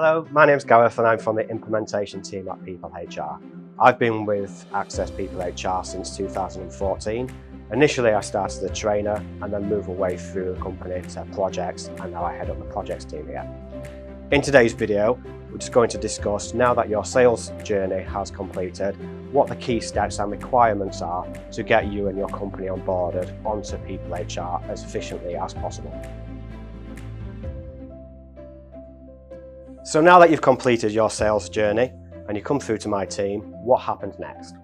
Hello, my name's Gareth and I'm from the implementation team at People HR. I've been with Access People HR since 2014. Initially I started as a trainer and then moved away through the company to projects, and now I head up the projects team here. In today's video, we're just going to discuss, now that your sales journey has completed, what the key steps and requirements are to get you and your company onboarded onto People HR as efficiently as possible. So now that you've completed your sales journey and you come through to my team, what happens next?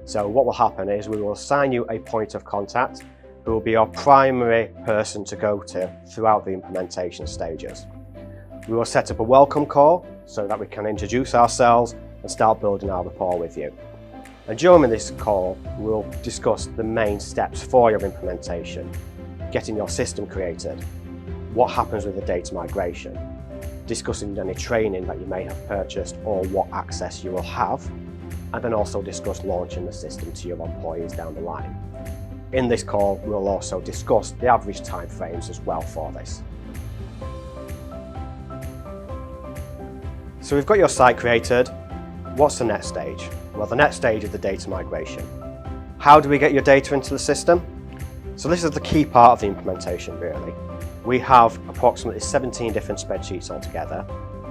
So what will happen is we will assign you a point of contact who will be your primary person to go to throughout the implementation stages. We will set up a welcome call so that we can introduce ourselves and start building our rapport with you. And during this call, we'll discuss the main steps for your implementation, getting your system created, what happens with the data migration, discussing any training that you may have purchased or what access you will have, and then also discuss launching the system to your employees down the line. In this call, we'll also discuss the average timeframes as well for this. So we've got your site created. What's the next stage? Well, the next stage is the data migration. How do we get your data into the system? So this is the key part of the implementation really. We have approximately 17 different spreadsheets altogether,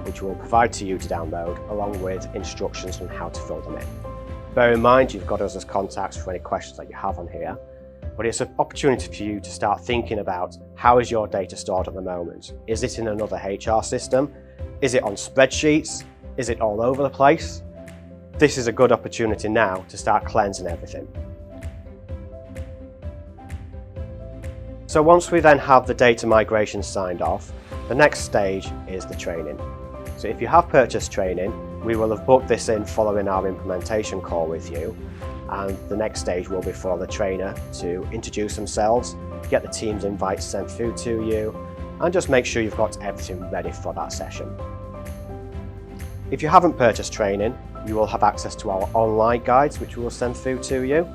which we'll provide to you to download, along with instructions on how to fill them in. Bear in mind, you've got us as contacts for any questions that you have on here, but it's an opportunity for you to start thinking about how is your data stored at the moment? Is it in another HR system? Is it on spreadsheets? Is it all over the place? This is a good opportunity now to start cleansing everything. So once we then have the data migration signed off, the next stage is the training. So if you have purchased training, we will have booked this in following our implementation call with you, and the next stage will be for the trainer to introduce themselves, get the team's invites sent through to you, and just make sure you've got everything ready for that session. If you haven't purchased training, you will have access to our online guides, which we will send through to you.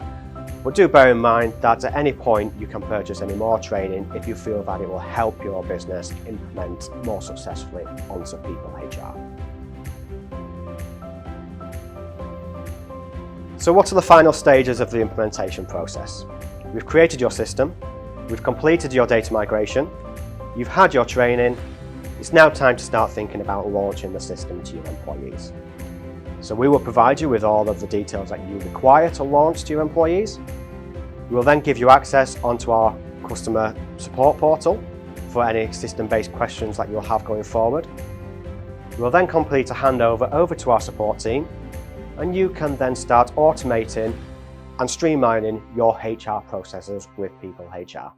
But do bear in mind that at any point you can purchase any more training if you feel that it will help your business implement more successfully onto People HR. So what are the final stages of the implementation process? We've created your system, we've completed your data migration, you've had your training. It's now time to start thinking about launching the system to your employees. So we will provide you with all of the details that you require to launch to your employees. We will then give you access onto our customer support portal for any system-based questions that you'll have going forward. We will then complete a handover over to our support team, and you can then start automating and streamlining your HR processes with People HR.